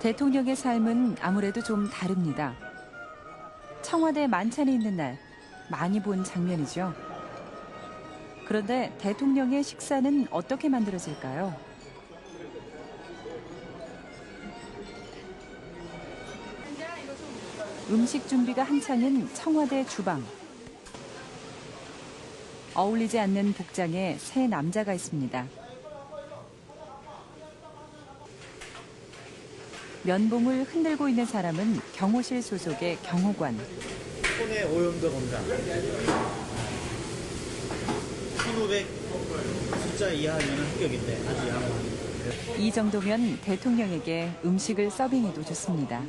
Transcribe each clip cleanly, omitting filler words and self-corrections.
대통령의 삶은 아무래도 좀 다릅니다. 청와대 만찬이 있는 날, 많이 본 장면이죠. 그런데 대통령의 식사는 어떻게 만들어질까요? 음식 준비가 한창인 청와대 주방. 어울리지 않는 복장에 세 남자가 있습니다. 면봉을 흔들고 있는 사람은 경호실 소속의 경호관. 손에 오염도 검사. 1500 숫자 이하면 합격인데 아주 양호한. 이 정도면 대통령에게 음식을 서빙해도 좋습니다.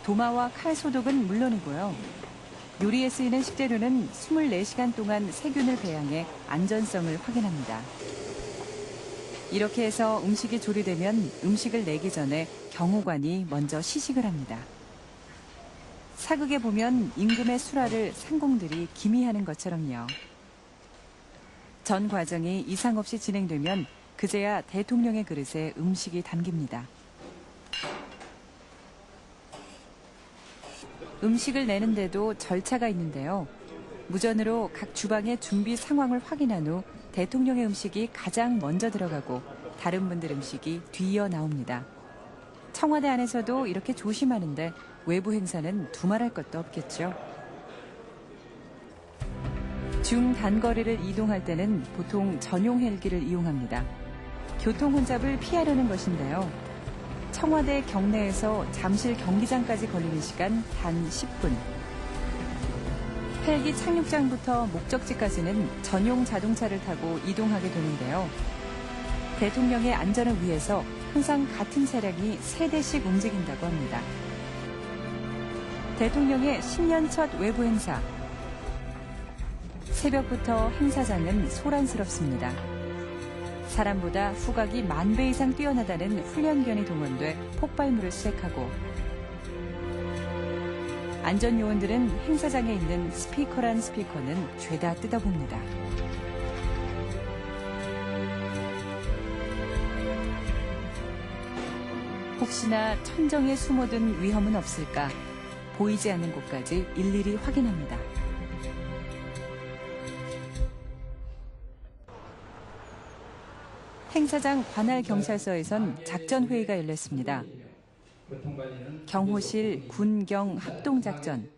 도마와 칼 소독은 물론이고요. 요리에 쓰이는 식재료는 24시간 동안 세균을 배양해 안전성을 확인합니다. 이렇게 해서 음식이 조리되면 음식을 내기 전에 경호관이 먼저 시식을 합니다. 사극에 보면 임금의 수라를 상공들이 기미하는 것처럼요. 전 과정이 이상 없이 진행되면 그제야 대통령의 그릇에 음식이 담깁니다. 음식을 내는데도 절차가 있는데요. 무전으로 각 주방의 준비 상황을 확인한 후 대통령의 음식이 가장 먼저 들어가고 다른 분들 음식이 뒤이어 나옵니다. 청와대 안에서도 이렇게 조심하는데 외부 행사는 두말할 것도 없겠죠. 중단거리를 이동할 때는 보통 전용 헬기를 이용합니다. 교통 혼잡을 피하려는 것인데요. 청와대 경내에서 잠실 경기장까지 걸리는 시간 단 10분. 헬기 착륙장부터 목적지까지는 전용 자동차를 타고 이동하게 되는데요. 대통령의 안전을 위해서 항상 같은 차량이 3대씩 움직인다고 합니다. 대통령의 신년 첫 외부 행사. 새벽부터 행사장은 소란스럽습니다. 사람보다 후각이 10,000배 이상 뛰어나다는 훈련견이 동원돼 폭발물을 수색하고 안전요원들은 행사장에 있는 스피커란 스피커는 죄다 뜯어봅니다. 혹시나 천정에 숨어든 위험은 없을까 보이지 않는 곳까지 일일이 확인합니다. 행사장 관할 경찰서에선 작전 회의가 열렸습니다. 경호실, 군경, 합동작전.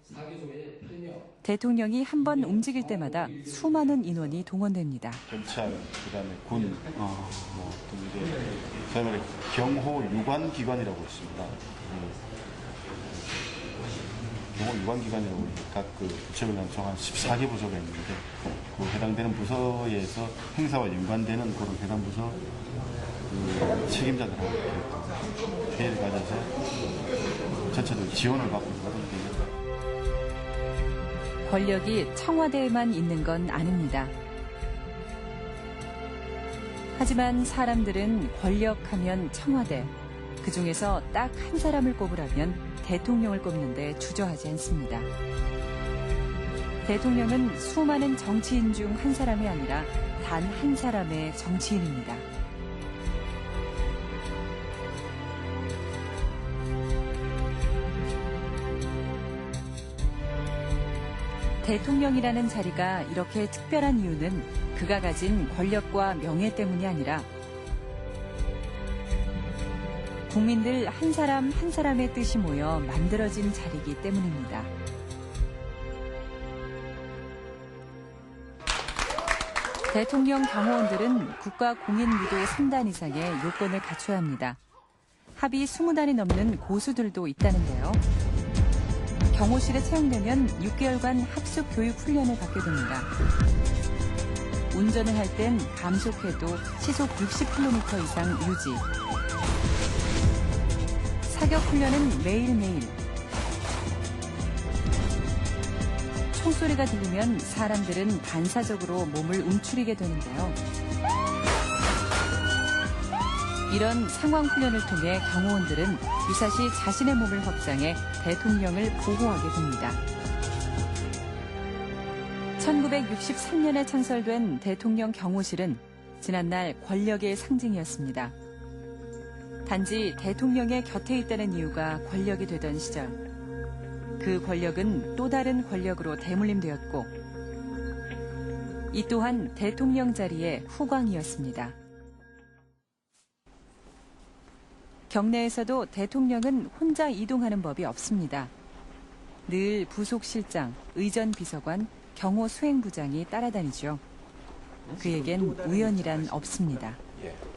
대통령이 한 번 움직일 때마다 수많은 인원이 동원됩니다. 경찰, 그다음에 군, 또 이제 소위 말해 경호 유관 기관이라고 있습니다. 경호 유관 기관이라고 각 부처별로 총 한 14개 부서가 있는데 그 해당되는 부서에서 행사와 연관되는 그런 해당 부서 책임자들하고 이렇게 회의를 가져서 전체적으로 지원을 받고 있거든요. 권력이 청와대에만 있는 건 아닙니다. 하지만 사람들은 권력하면 청와대, 그중에서 딱 한 사람을 꼽으라면 대통령을 꼽는데 주저하지 않습니다. 대통령은 수많은 정치인 중 한 사람이 아니라 단 한 사람의 정치인입니다. 대통령이라는 자리가 이렇게 특별한 이유는 그가 가진 권력과 명예 때문이 아니라 국민들 한 사람 한 사람의 뜻이 모여 만들어진 자리이기 때문입니다. 대통령 경호원들은 국가공인무도 3단 이상의 요건을 갖춰야 합니다. 합의 20단이 넘는 고수들도 있다는데요. 경호실에 채용되면 6개월간 합숙 교육 훈련을 받게 됩니다. 운전을 할 땐 감속해도 시속 60km 이상 유지. 사격 훈련은 매일매일. 총소리가 들리면 사람들은 반사적으로 몸을 움츠리게 되는데요. 이런 상황 훈련을 통해 경호원들은 유사시 자신의 몸을 확장해 대통령을 보호하게 됩니다. 1963년에 창설된 대통령 경호실은 지난날 권력의 상징이었습니다. 단지 대통령의 곁에 있다는 이유가 권력이 되던 시절. 그 권력은 또 다른 권력으로 대물림되었고 이 또한 대통령 자리의 후광이었습니다. 경내에서도 대통령은 혼자 이동하는 법이 없습니다. 늘 부속실장, 의전비서관, 경호수행부장이 따라다니죠. 그에겐 우연이란 없습니다. 예.